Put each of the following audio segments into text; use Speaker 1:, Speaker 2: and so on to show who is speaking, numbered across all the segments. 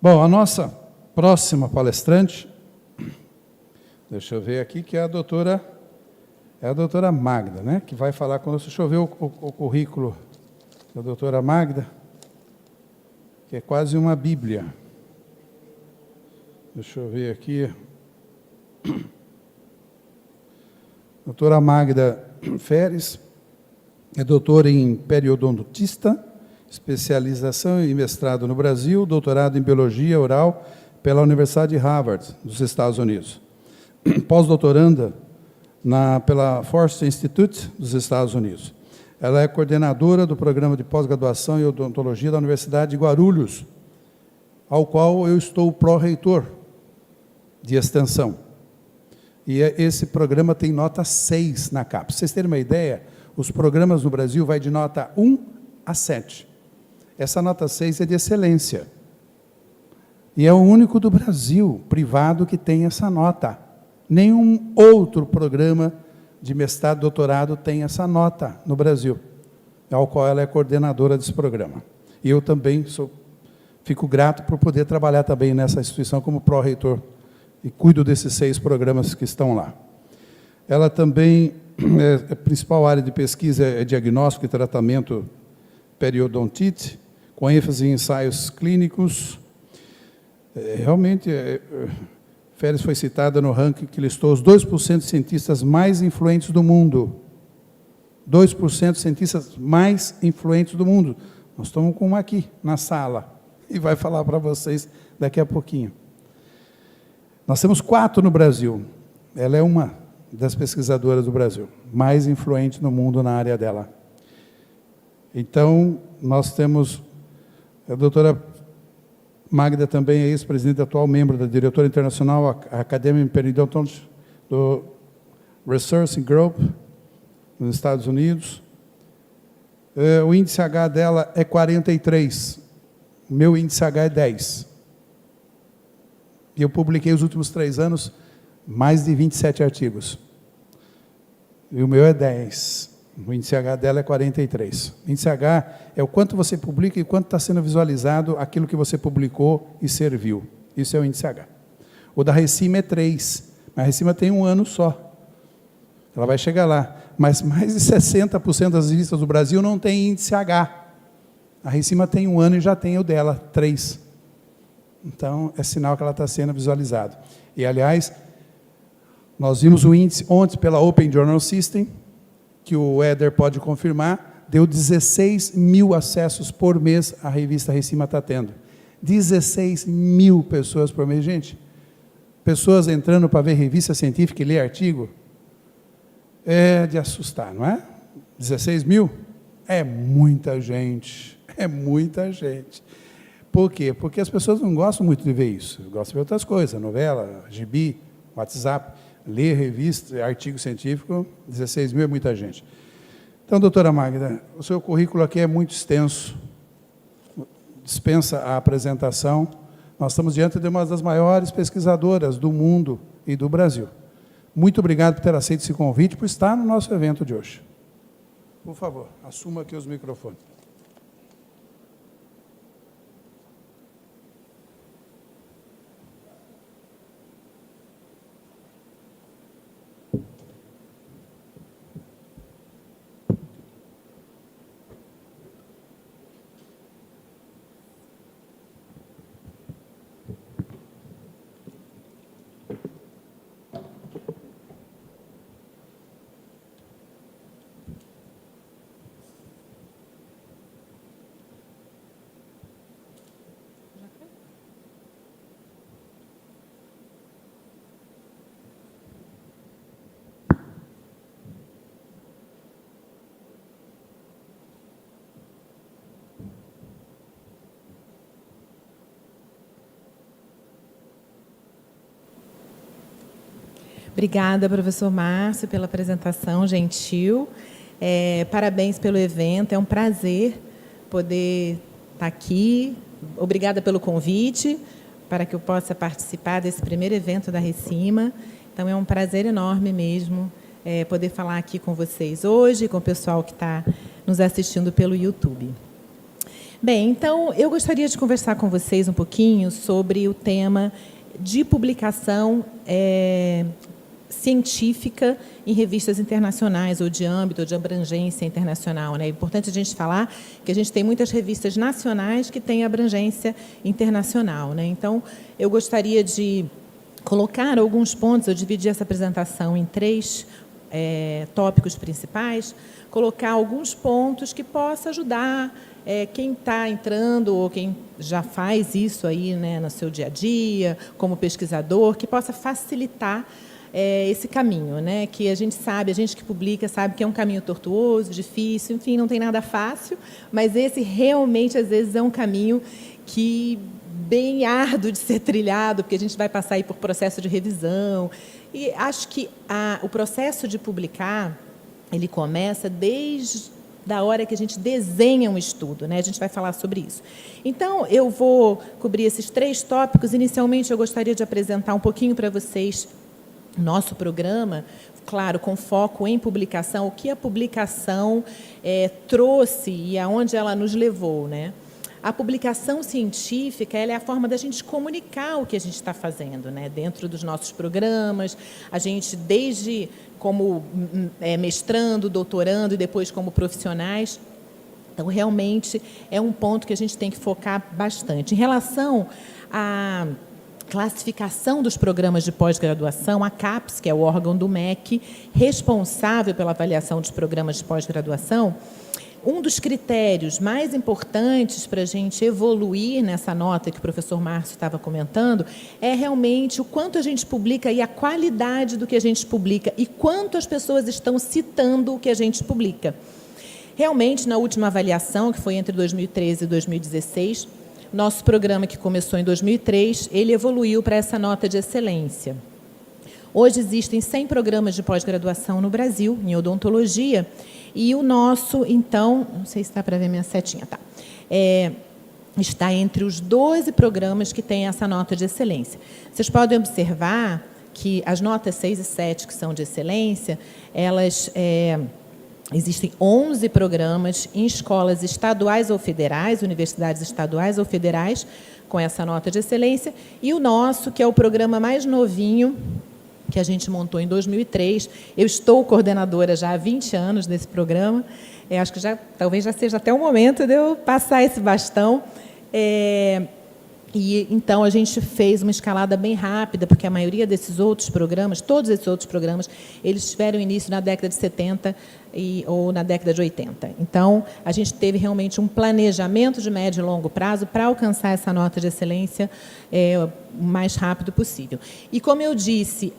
Speaker 1: Bom, a nossa próxima palestrante, deixa eu ver aqui, que é a doutora Magda, né? Que vai falar conosco. Deixa eu ver o currículo da doutora Magda, que é quase uma bíblia. Deixa eu ver aqui. Doutora Magda Feres é doutora em periodontista, especialização e mestrado no Brasil, doutorado em biologia oral pela Universidade de Harvard, dos Estados Unidos. Pós-doutoranda pela Forster Institute, dos Estados Unidos. Ela é coordenadora do programa de pós-graduação em odontologia da Universidade de Guarulhos, ao qual eu estou pró-reitor de extensão. E esse programa tem nota 6 na CAPES. Para vocês terem uma ideia, os programas no Brasil vai de nota 1 a 7. Essa nota 6 é de excelência. E é o único do Brasil, privado, que tem essa nota. Nenhum outro programa de mestrado e doutorado tem essa nota no Brasil, ao qual ela é coordenadora desse programa. E eu também fico grato por poder trabalhar também nessa instituição como pró-reitor e cuido desses 6 programas que estão lá. Ela também, a principal área de pesquisa é diagnóstico e tratamento periodontite, com ênfase em ensaios clínicos. Realmente, Feres foi citada no ranking que listou os 2% de cientistas mais influentes do mundo. 2% de cientistas mais influentes do mundo. Nós estamos com uma aqui, na sala, e vai falar para vocês daqui a pouquinho. Nós temos 4 no Brasil. Ela é uma das pesquisadoras do Brasil, mais influente no mundo na área dela. Então, nós temos a doutora Magda, também é ex-presidente, atual membro da diretora internacional Academic Periodontology do Research Group, nos Estados Unidos. O índice H dela é 43, o meu índice H é 10. E eu publiquei os últimos 3 anos mais de 27 artigos. E o meu é 10. O índice H dela é 43. O índice H é o quanto você publica e quanto está sendo visualizado aquilo que você publicou e serviu. Isso é o índice H. O da Recima é 3. Mas a Recima tem 1 ano só. Ela vai chegar lá. Mas mais de 60% das revistas do Brasil não tem índice H. A Recima tem 1 ano e já tem o dela, 3. Então, é sinal que ela está sendo visualizada. E, aliás, nós vimos o índice ontem pela Open Journal System, que o Éder pode confirmar, deu 16 mil acessos por mês a revista Recima está tendo. 16 mil pessoas por mês. Gente, pessoas entrando para ver revista científica e ler artigo, é de assustar, não é? 16 mil? É muita gente, é muita gente. Por quê? Porque as pessoas não gostam muito de ver isso, gostam de ver outras coisas, novela, gibi, WhatsApp, ler revista, artigo científico, 16 mil é muita gente. Então, doutora Magda, o seu currículo aqui é muito extenso, dispensa a apresentação. Nós estamos diante de uma das maiores pesquisadoras do mundo e do Brasil. Muito obrigado por ter aceito esse convite, por estar no nosso evento de hoje. Por favor, assuma aqui os microfones.
Speaker 2: Obrigada, professor Márcio, pela apresentação gentil. Parabéns pelo evento, é um prazer poder estar aqui. Obrigada pelo convite, para que eu possa participar desse primeiro evento da Recima. Então, é um prazer enorme mesmo poder falar aqui com vocês hoje, com o pessoal que está nos assistindo pelo YouTube. Bem, então, eu gostaria de conversar com vocês um pouquinho sobre o tema de publicação científica em revistas internacionais, ou de âmbito, ou de abrangência internacional, né? É importante a gente falar que a gente tem muitas revistas nacionais que têm abrangência internacional, né? Então, eu gostaria de colocar alguns pontos, eu dividi essa apresentação em 3 tópicos principais, colocar alguns pontos que possa ajudar quem está entrando ou quem já faz isso aí, né, no seu dia a dia, como pesquisador, que possa facilitar esse caminho, né, que a gente que publica, sabe que é um caminho tortuoso, difícil, enfim, não tem nada fácil, mas esse realmente, às vezes, é um caminho que bem árduo de ser trilhado, porque a gente vai passar aí por processo de revisão. E acho que o processo de publicar, ele começa desde a hora que a gente desenha um estudo, né? A gente vai falar sobre isso. Então, eu vou cobrir esses 3 tópicos. Inicialmente, eu gostaria de apresentar um pouquinho para vocês nosso programa, claro, com foco em publicação, o que a publicação trouxe e aonde ela nos levou, né? A publicação científica, ela é a forma da gente comunicar o que a gente está fazendo, né? Dentro dos nossos programas, a gente, desde como mestrando, doutorando e depois como profissionais. Então, realmente, é um ponto que a gente tem que focar bastante. Em relação à classificação dos programas de pós-graduação, a CAPES, que é o órgão do MEC responsável pela avaliação dos programas de pós-graduação, um dos critérios mais importantes para a gente evoluir nessa nota que o professor Márcio estava comentando é realmente o quanto a gente publica e a qualidade do que a gente publica e quanto as pessoas estão citando o que a gente publica. Realmente, na última avaliação, que foi entre 2013 e 2016, nosso programa, que começou em 2003, ele evoluiu para essa nota de excelência. Hoje existem 100 programas de pós-graduação no Brasil, em odontologia, e o nosso, então, não sei se está para ver minha setinha, tá? Está entre os 12 programas que têm essa nota de excelência. Vocês podem observar que as notas 6 e 7, que são de excelência, elas existem 11 programas em escolas estaduais ou federais, universidades estaduais ou federais, com essa nota de excelência, e o nosso, que é o programa mais novinho, que a gente montou em 2003. Eu estou coordenadora já há 20 anos desse programa. Acho que talvez já seja até o momento de eu passar esse bastão. E, então, a gente fez uma escalada bem rápida, porque a maioria desses outros programas, todos esses outros programas, eles tiveram início na década de 70 ou na década de 80. Então, a gente teve realmente um planejamento de médio e longo prazo para alcançar essa nota de excelência o mais rápido possível. E, como eu disse,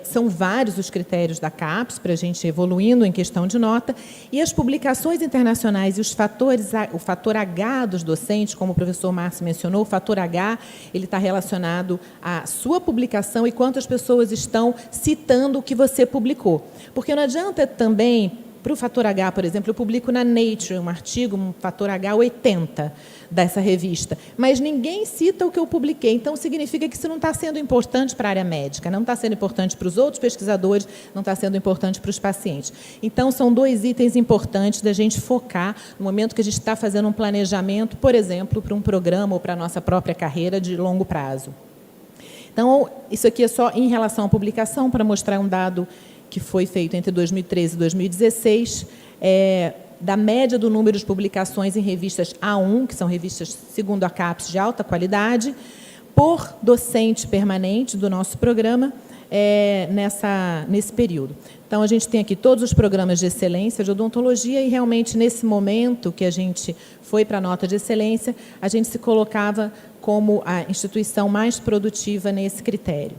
Speaker 2: são vários os critérios da CAPES para a gente evoluindo em questão de nota, e as publicações internacionais e os fatores, o fator H dos docentes, como o professor Márcio mencionou, o fator H, ele está relacionado à sua publicação e quantas pessoas estão citando o que você publicou. Porque não adianta também, para o fator H, por exemplo, eu publico na Nature um artigo, um fator H 80 dessa revista, mas ninguém cita o que eu publiquei, então significa que isso não está sendo importante para a área médica, não está sendo importante para os outros pesquisadores, não está sendo importante para os pacientes. Então, são 2 itens importantes da gente focar no momento que a gente está fazendo um planejamento, por exemplo, para um programa ou para a nossa própria carreira de longo prazo. Então, isso aqui é só em relação à publicação, para mostrar um dado que foi feito entre 2013 e 2016, da média do número de publicações em revistas A1, que são revistas, segundo a CAPES, de alta qualidade, por docente permanente do nosso programa, nesse período. Então, a gente tem aqui todos os programas de excelência de odontologia e, realmente, nesse momento que a gente foi para a nota de excelência, a gente se colocava como a instituição mais produtiva nesse critério.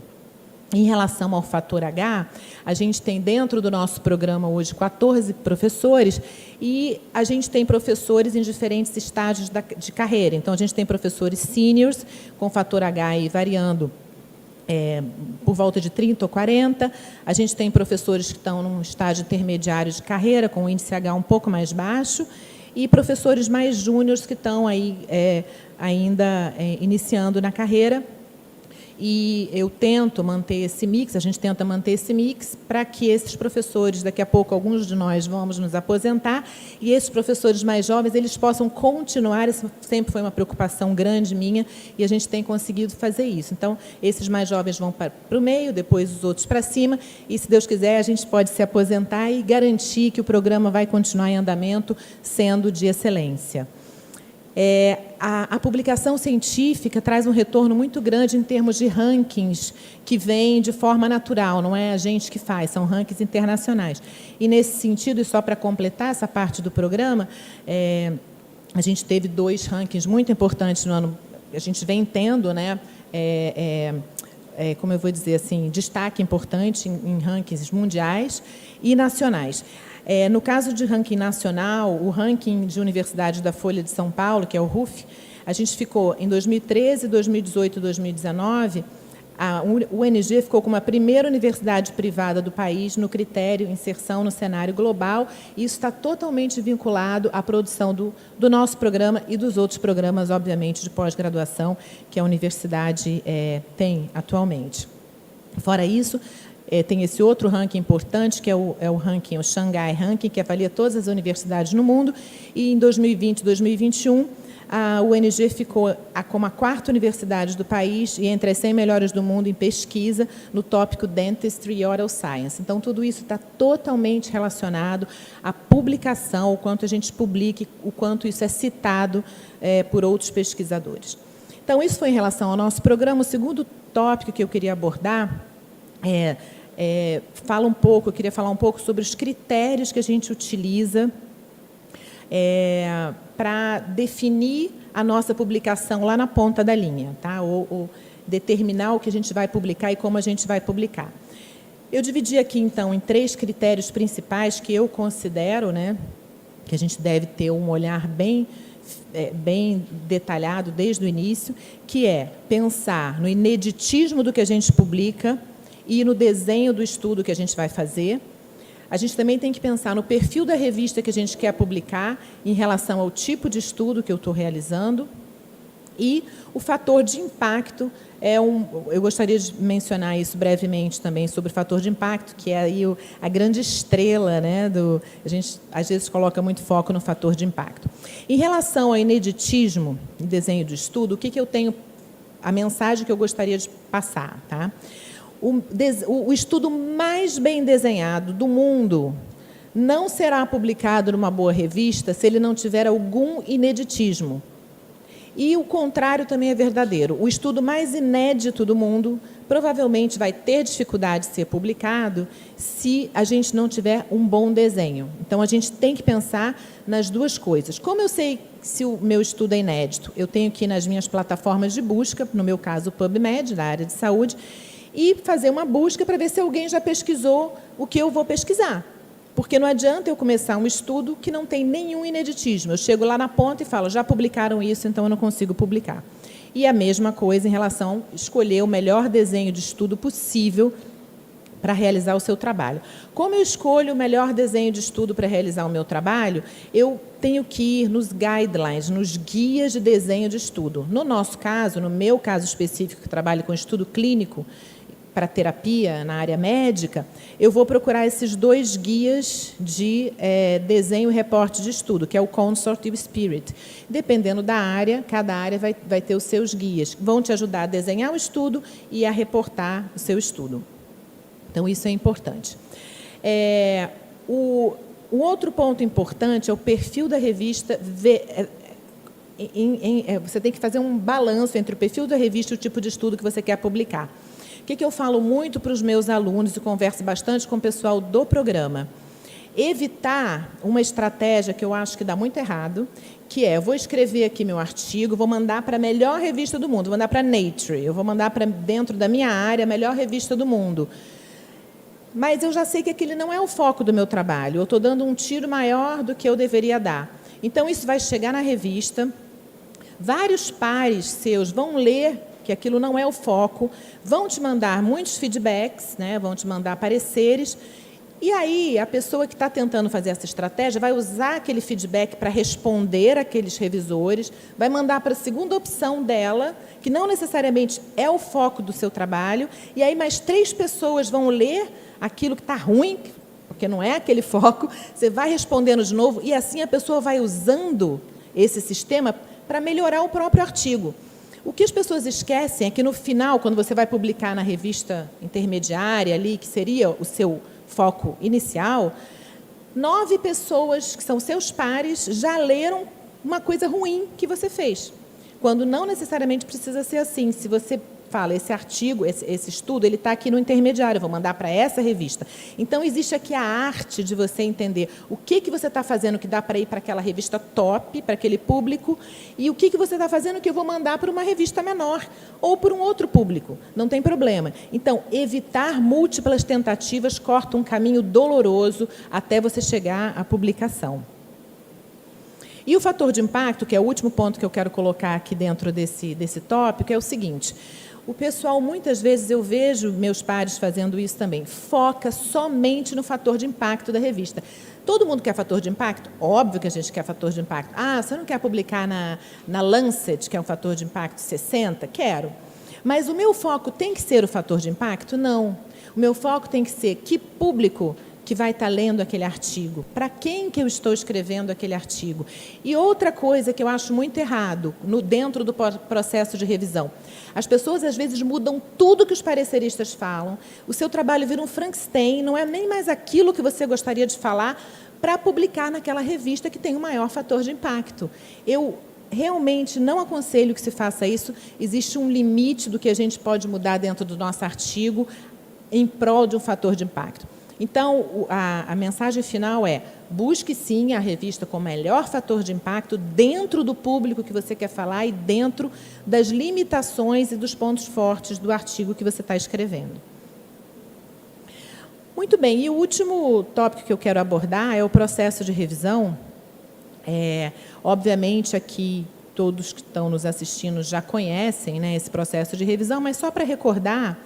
Speaker 2: Em relação ao fator H, a gente tem dentro do nosso programa hoje 14 professores e a gente tem professores em diferentes estágios de carreira. Então, a gente tem professores seniors com fator H aí variando por volta de 30 ou 40. A gente tem professores que estão num estágio intermediário de carreira, com o índice H um pouco mais baixo, e professores mais júniores que estão aí ainda iniciando na carreira. e eu tento manter esse mix, a gente tenta manter esse mix para que esses professores, daqui a pouco alguns de nós vamos nos aposentar, e esses professores mais jovens, eles possam continuar, isso sempre foi uma preocupação grande minha, e a gente tem conseguido fazer isso. Então, esses mais jovens vão para o meio, depois os outros para cima, e se Deus quiser, a gente pode se aposentar e garantir que o programa vai continuar em andamento, sendo de excelência. A publicação científica traz um retorno muito grande em termos de rankings que vêm de forma natural, não é a gente que faz, são rankings internacionais. E, nesse sentido, e só para completar essa parte do programa, a gente teve 2 rankings muito importantes no ano. A gente vem tendo, né, como eu vou dizer assim, destaque importante em rankings mundiais e nacionais. No caso de ranking nacional, o ranking de universidade da Folha de São Paulo, que é o RUF, a gente ficou em 2013, 2018 e 2019, a UNG ficou como a primeira universidade privada do país no critério inserção no cenário global, e isso está totalmente vinculado à produção do nosso programa e dos outros programas, obviamente, de pós-graduação que a universidade tem atualmente. Fora isso, tem esse outro ranking importante, que é o ranking, o Shanghai Ranking, que avalia todas as universidades no mundo, e em 2020 e 2021, a UNG ficou como a 4ª universidade do país e entre as 100 melhores do mundo em pesquisa no tópico Dentistry e Oral Science. Então, tudo isso está totalmente relacionado à publicação, o quanto a gente publica, o quanto isso é citado por outros pesquisadores. Então, isso foi em relação ao nosso programa. O segundo tópico que eu queria abordar eu queria falar um pouco sobre os critérios que a gente utiliza para definir a nossa publicação lá na ponta da linha, tá? Ou determinar o que a gente vai publicar e como a gente vai publicar. Eu dividi aqui, então, em 3 critérios principais que eu considero, né, que a gente deve ter um olhar bem detalhado desde o início, que é pensar no ineditismo do que a gente publica e no desenho do estudo que a gente vai fazer. A gente também tem que pensar no perfil da revista que a gente quer publicar em relação ao tipo de estudo que eu estou realizando. E o fator de impacto eu gostaria de mencionar isso brevemente também, sobre o fator de impacto, que é aí a grande estrela, né, a gente, às vezes, coloca muito foco no fator de impacto. Em relação ao ineditismo e desenho de estudo, o que eu tenho, a mensagem que eu gostaria de passar, tá? O estudo mais bem desenhado do mundo não será publicado numa boa revista se ele não tiver algum ineditismo. E o contrário também é verdadeiro. O estudo mais inédito do mundo provavelmente vai ter dificuldade de ser publicado se a gente não tiver um bom desenho. Então, a gente tem que pensar nas 2 coisas. Como eu sei se o meu estudo é inédito? Eu tenho que ir nas minhas plataformas de busca, no meu caso, o PubMed, da área de saúde, e fazer uma busca para ver se alguém já pesquisou o que eu vou pesquisar. Porque não adianta eu começar um estudo que não tem nenhum ineditismo. Eu chego lá na ponta e falo, já publicaram isso, então eu não consigo publicar. E a mesma coisa em relação a escolher o melhor desenho de estudo possível para realizar o seu trabalho. Como eu escolho o melhor desenho de estudo para realizar o meu trabalho, eu tenho que ir nos guidelines, nos guias de desenho de estudo. No nosso caso, no meu caso específico, que trabalho com estudo clínico, para terapia na área médica, eu vou procurar esses 2 guias de desenho e reporte de estudo, que é o Consort e o Spirit. Dependendo da área, cada área vai ter os seus guias, que vão te ajudar a desenhar o estudo e a reportar o seu estudo. Então, isso é importante. O outro ponto importante é o perfil da revista. Você tem que fazer um balanço entre o perfil da revista e o tipo de estudo que você quer publicar. O que eu falo muito para os meus alunos e converso bastante com o pessoal do programa? Evitar uma estratégia que eu acho que dá muito errado, que é, eu vou escrever aqui meu artigo, vou mandar para a melhor revista do mundo, vou mandar para a Nature, eu vou mandar para dentro da minha área a melhor revista do mundo. Mas eu já sei que aquele não é o foco do meu trabalho, eu estou dando um tiro maior do que eu deveria dar. Então, isso vai chegar na revista, vários pares seus vão ler que aquilo não é o foco, vão te mandar muitos feedbacks, né, vão te mandar pareceres, E aí, a pessoa que está tentando fazer essa estratégia vai usar aquele feedback para responder aqueles revisores, vai mandar para a segunda opção dela, que não necessariamente é o foco do seu trabalho, e aí mais 3 pessoas vão ler aquilo que está ruim, porque não é aquele foco, você vai respondendo de novo, e assim a pessoa vai usando esse sistema para melhorar o próprio artigo. O que as pessoas esquecem é que, no final, quando você vai publicar na revista intermediária, ali, que seria o seu foco inicial, 9 pessoas, que são seus pares, já leram uma coisa ruim que você fez. Quando não necessariamente precisa ser assim. Se você fala, esse artigo, esse estudo, ele está aqui no intermediário, eu vou mandar para essa revista. Então, existe aqui a arte de você entender o que você está fazendo que dá para ir para aquela revista top, para aquele público, e o que você está fazendo que eu vou mandar para uma revista menor, ou para um outro público. Não tem problema. Então, evitar múltiplas tentativas corta um caminho doloroso até você chegar à publicação. E o fator de impacto, que é o último ponto que eu quero colocar aqui dentro desse tópico, é o seguinte: o pessoal, muitas vezes, eu vejo meus pares fazendo isso também, foca somente no fator de impacto da revista. Todo mundo quer fator de impacto? Óbvio que a gente quer fator de impacto. Ah, você não quer publicar na Lancet, que é um fator de impacto 60? Quero. Mas o meu foco tem que ser o fator de impacto? Não. O meu foco tem que ser que público que vai estar lendo aquele artigo, para quem que eu estou escrevendo aquele artigo. E outra coisa que eu acho muito errado, dentro do processo de revisão, as pessoas às vezes mudam tudo que os pareceristas falam, o seu trabalho vira um Frankenstein, não é nem mais aquilo que você gostaria de falar, para publicar naquela revista que tem o maior fator de impacto. Eu realmente não aconselho que se faça isso, existe um limite do que a gente pode mudar dentro do nosso artigo em prol de um fator de impacto. Então, a mensagem final é: busque sim a revista com melhor fator de impacto dentro do público que você quer falar e dentro das limitações e dos pontos fortes do artigo que você está escrevendo. Muito bem, e o último tópico que eu quero abordar é o processo de revisão. Obviamente, aqui todos que estão nos assistindo já conhecem, né, esse processo de revisão, mas só para recordar,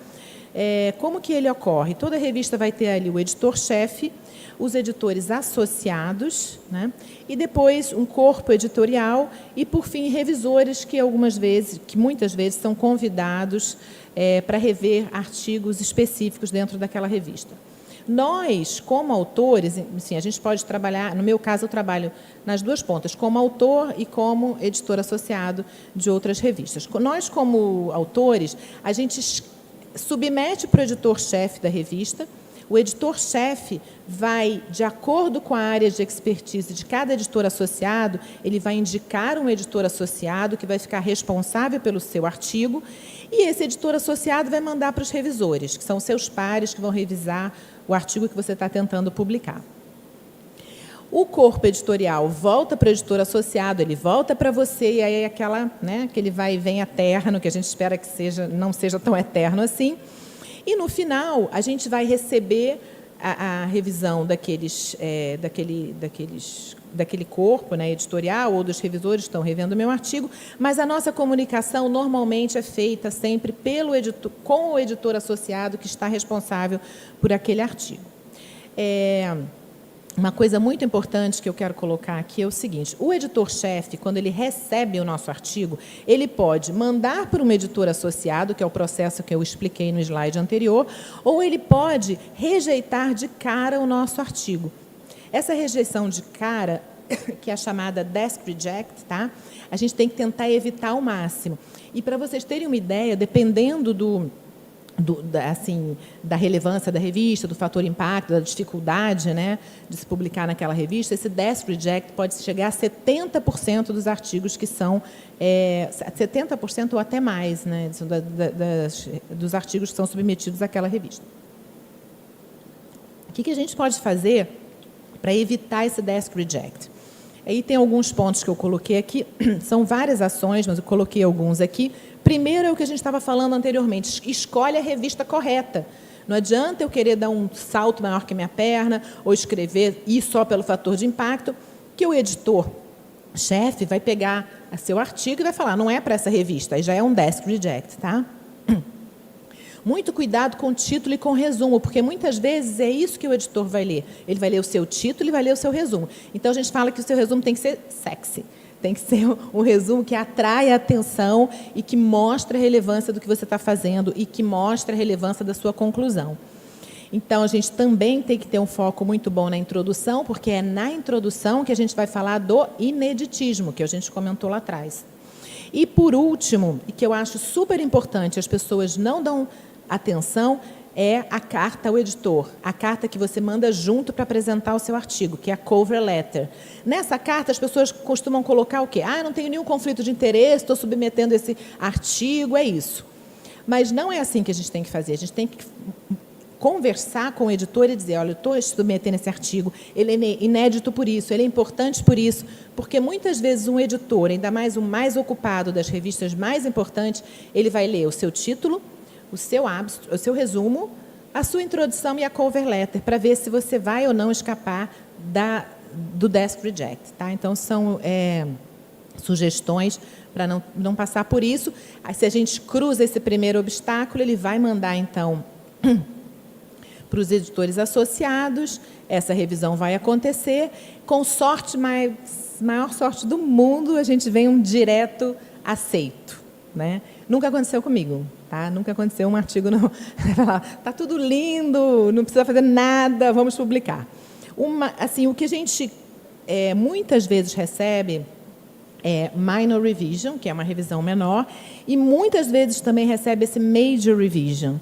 Speaker 2: como que ele ocorre? Toda revista vai ter ali o editor-chefe, os editores associados, né? E depois um corpo editorial e, por fim, revisores que muitas vezes são convidados para rever artigos específicos dentro daquela revista. Nós, como autores, assim, a gente pode trabalhar, no meu caso eu trabalho nas duas pontas, como autor e como editor associado de outras revistas. Nós, como autores, a gente submete para o editor-chefe da revista. O editor-chefe vai, de acordo com a área de expertise de cada editor associado, ele vai indicar um editor associado que vai ficar responsável pelo seu artigo, e esse editor associado vai mandar para os revisores, que são seus pares que vão revisar o artigo que você está tentando publicar. O corpo editorial volta para o editor associado, ele volta para você, e aí aquele vai e vem eterno, que a gente espera que não seja tão eterno assim. E, no final, a gente vai receber a revisão daquele corpo, né, editorial, ou dos revisores que estão revendo o meu artigo, mas a nossa comunicação normalmente é feita sempre com o editor associado que está responsável por aquele artigo. Uma coisa muito importante que eu quero colocar aqui é o seguinte: o editor-chefe, quando ele recebe o nosso artigo, ele pode mandar para um editor associado, que é o processo que eu expliquei no slide anterior, ou ele pode rejeitar de cara o nosso artigo. Essa rejeição de cara, que é a chamada desk reject, tá? A gente tem que tentar evitar ao máximo. E, para vocês terem uma ideia, dependendo da relevância da revista, do fator impacto, da dificuldade, né, de se publicar naquela revista, esse desk reject pode chegar a 70% dos artigos que são, 70% ou até mais, né, dos artigos que são submetidos àquela revista. O que a gente pode fazer para evitar esse desk reject? Aí tem alguns pontos que eu coloquei aqui, são várias ações, mas eu coloquei alguns aqui. Primeiro é o que a gente estava falando anteriormente: escolhe a revista correta. Não adianta eu querer dar um salto maior que minha perna ou escrever só pelo fator de impacto, que o editor-chefe vai pegar seu artigo e vai falar: não é para essa revista, aí já é um desk reject, tá? Muito cuidado com o título e com o resumo, porque muitas vezes é isso que o editor vai ler. Ele vai ler o seu título e vai ler o seu resumo. Então, a gente fala que o seu resumo tem que ser sexy. Tem que ser um resumo que atrai a atenção e que mostra a relevância do que você está fazendo e que mostra a relevância da sua conclusão. Então, a gente também tem que ter um foco muito bom na introdução, porque é na introdução que a gente vai falar do ineditismo, que a gente comentou lá atrás. E, por último, e que eu acho super importante, as pessoas não dão atenção, é a carta ao editor, a carta que você manda junto para apresentar o seu artigo, que é a cover letter. Nessa carta, as pessoas costumam colocar o quê? Eu não tenho nenhum conflito de interesse, estou submetendo esse artigo, é isso. Mas não é assim que a gente tem que fazer. A gente tem que conversar com o editor e dizer, olha, eu estou submetendo esse artigo, ele é inédito por isso, ele é importante por isso, porque muitas vezes um editor, ainda mais o mais ocupado das revistas mais importantes, ele vai ler o seu título, o seu resumo, a sua introdução e a cover letter, para ver se você vai ou não escapar do desk reject. Tá? Então, são sugestões para não passar por isso. Aí, se a gente cruza esse primeiro obstáculo, ele vai mandar, então, para os editores associados, essa revisão vai acontecer. Com sorte, maior sorte do mundo, a gente vem um direto aceito. Né? Nunca aconteceu comigo. Tá? Nunca aconteceu um artigo, não. Está tudo lindo, não precisa fazer nada, vamos publicar. Assim, o que a gente muitas vezes recebe é minor revision, que é uma revisão menor, e muitas vezes também recebe esse major revision.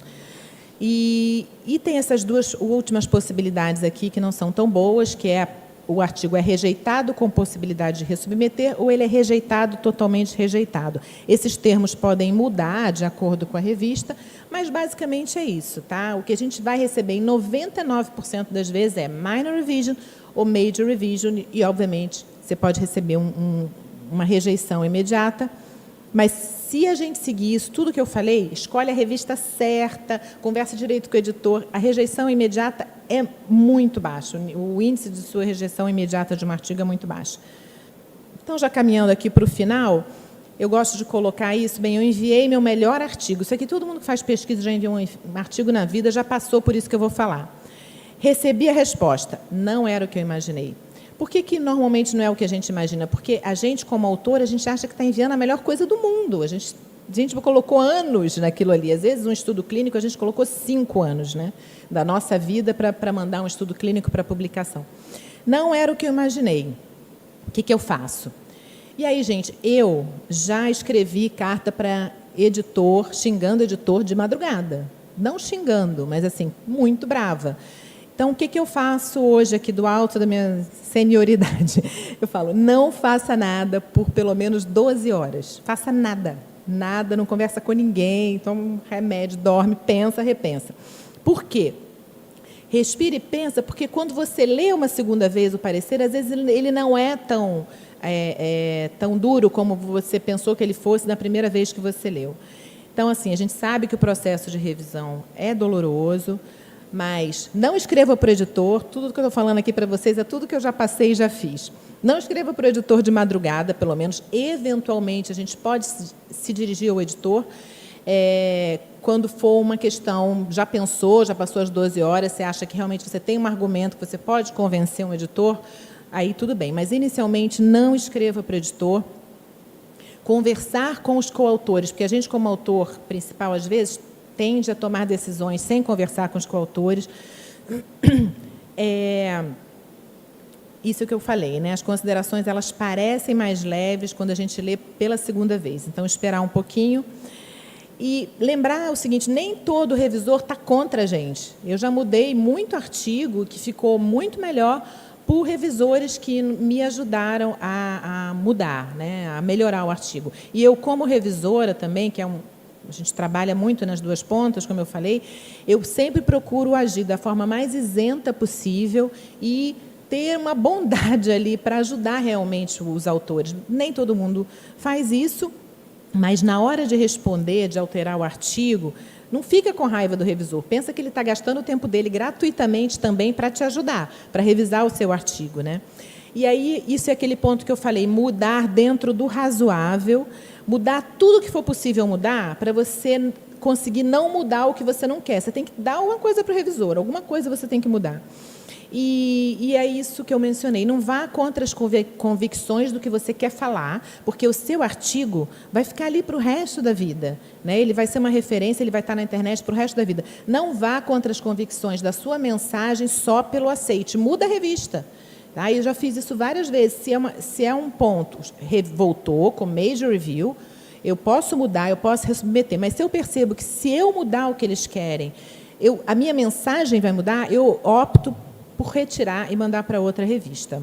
Speaker 2: E tem essas duas últimas possibilidades aqui que não são tão boas, que é o artigo é rejeitado com possibilidade de ressubmeter ou ele é rejeitado, totalmente rejeitado. Esses termos podem mudar de acordo com a revista, mas basicamente é isso. Tá? O que a gente vai receber em 99% das vezes é minor revision ou major revision e, obviamente, você pode receber uma rejeição imediata, mas se a gente seguir isso, tudo que eu falei, escolhe a revista certa, conversa direito com o editor, a rejeição imediata é muito baixo. O índice de sua rejeição imediata de um artigo é muito baixo. Então, já caminhando aqui para o final, eu gosto de colocar isso. Bem, eu enviei meu melhor artigo. Isso aqui, todo mundo que faz pesquisa já enviou um artigo na vida, já passou por isso que eu vou falar. Recebi a resposta. Não era o que eu imaginei. Por que normalmente não é o que a gente imagina? Porque a gente, como autor, a gente acha que está enviando a melhor coisa do mundo. A gente colocou anos naquilo ali. Às vezes, um estudo clínico, a gente colocou 5 anos, né, da nossa vida para mandar um estudo clínico para publicação. Não era o que eu imaginei. O que eu faço? E aí, gente, eu já escrevi carta para editor, xingando o editor de madrugada. Não xingando, mas, assim, muito brava. Então, o que eu faço hoje aqui do alto da minha senioridade? Eu falo, não faça nada por pelo menos 12 horas. Faça nada. Nada, não conversa com ninguém, toma um remédio, dorme, pensa, repensa. Por quê? Respire e pensa, porque quando você lê uma segunda vez o parecer, às vezes ele não é tão duro como você pensou que ele fosse na primeira vez que você leu. Então, assim, a gente sabe que o processo de revisão é doloroso, mas não escreva para o editor, tudo que eu estou falando aqui para vocês é tudo que eu já passei e já fiz. Não escreva para o editor de madrugada, pelo menos, eventualmente, a gente pode se dirigir ao editor quando for uma questão, já pensou, já passou as 12 horas, você acha que realmente você tem um argumento, que você pode convencer um editor, aí tudo bem. Mas, inicialmente, não escreva para o editor. Conversar com os coautores, porque a gente, como autor principal, às vezes, tende a tomar decisões sem conversar com os coautores. Isso que eu falei, né? As considerações elas parecem mais leves quando a gente lê pela segunda vez. Então, esperar um pouquinho. E lembrar o seguinte, nem todo revisor está contra a gente. Eu já mudei muito artigo que ficou muito melhor por revisores que me ajudaram a mudar, né? A melhorar o artigo. E eu, como revisora também, que a gente trabalha muito nas duas pontas, como eu falei, eu sempre procuro agir da forma mais isenta possível e ter uma bondade ali para ajudar realmente os autores. Nem todo mundo faz isso, mas na hora de responder, de alterar o artigo, não fica com raiva do revisor. Pensa que ele está gastando o tempo dele gratuitamente também para te ajudar, para revisar o seu artigo, né? E aí, isso é aquele ponto que eu falei, mudar dentro do razoável, mudar tudo que for possível mudar para você conseguir não mudar o que você não quer. Você tem que dar alguma coisa para o revisor, alguma coisa você tem que mudar. E é isso que eu mencionei. Não vá contra as convicções do que você quer falar, porque o seu artigo vai ficar ali para o resto da vida, né? Ele vai ser uma referência, ele vai estar na internet para o resto da vida. Não vá contra as convicções da sua mensagem só pelo aceite. Muda a revista. Tá? Eu já fiz isso várias vezes. Se é um ponto, voltou com major review, eu posso mudar, eu posso resubmeter. Mas se eu percebo que se eu mudar o que eles querem, a minha mensagem vai mudar, eu opto por retirar e mandar para outra revista.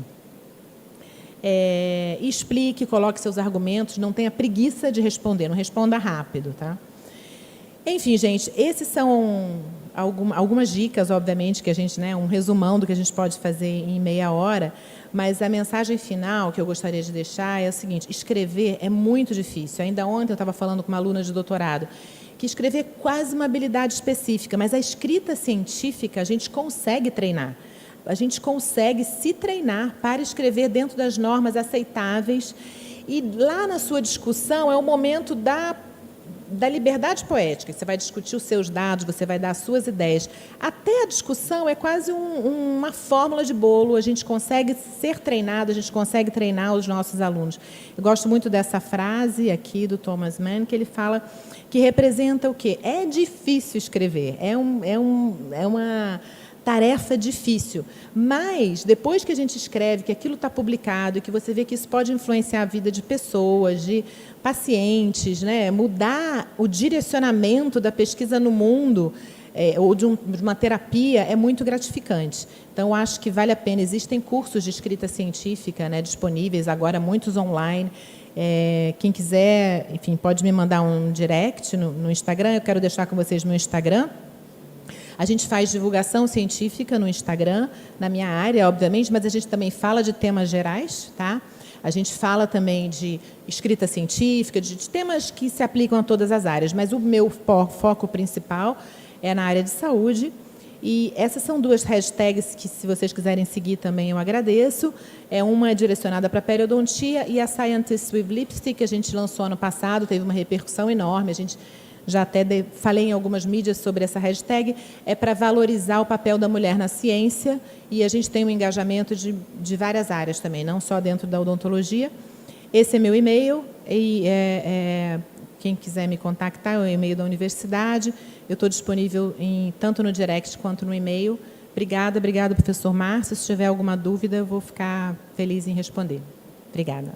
Speaker 2: Explique, coloque seus argumentos, não tenha preguiça de responder, não responda rápido. Tá? Enfim, gente, esses são algumas dicas, obviamente, que a gente, né, um resumão do que a gente pode fazer em meia hora, mas a mensagem final que eu gostaria de deixar é a seguinte: escrever é muito difícil. Ainda ontem eu estava falando com uma aluna de doutorado, que escrever é quase uma habilidade específica, mas a escrita científica a gente consegue treinar. A gente consegue se treinar para escrever dentro das normas aceitáveis. E lá na sua discussão é o momento da liberdade poética. Você vai discutir os seus dados, você vai dar as suas ideias. Até a discussão é quase uma fórmula de bolo. A gente consegue ser treinado, a gente consegue treinar os nossos alunos. Eu gosto muito dessa frase aqui do Thomas Mann, que ele fala que representa o quê? É difícil escrever. É uma tarefa difícil, mas depois que a gente escreve, que aquilo está publicado, e que você vê que isso pode influenciar a vida de pessoas, de pacientes, né? Mudar o direcionamento da pesquisa no mundo, ou de uma terapia, é muito gratificante. Então, acho que vale a pena. Existem cursos de escrita científica, né, disponíveis, agora muitos online. Quem quiser, enfim, pode me mandar um direct no Instagram. Eu quero deixar com vocês meu Instagram. A gente faz divulgação científica no Instagram, na minha área, obviamente, mas a gente também fala de temas gerais, tá? A gente fala também de escrita científica, de temas que se aplicam a todas as áreas, mas o meu foco principal é na área de saúde. E essas são duas hashtags que, se vocês quiserem seguir também, eu agradeço. Uma é direcionada para a periodontia e a Scientists with Lipstick, que a gente lançou ano passado, teve uma repercussão enorme. A gente já até falei em algumas mídias sobre essa hashtag, é para valorizar o papel da mulher na ciência, e a gente tem um engajamento de várias áreas também, não só dentro da odontologia. Esse é meu e-mail, e quem quiser me contactar, é o e-mail da universidade. Eu estou disponível tanto no direct quanto no e-mail. Obrigada, professor Márcio. Se tiver alguma dúvida, eu vou ficar feliz em responder. Obrigada.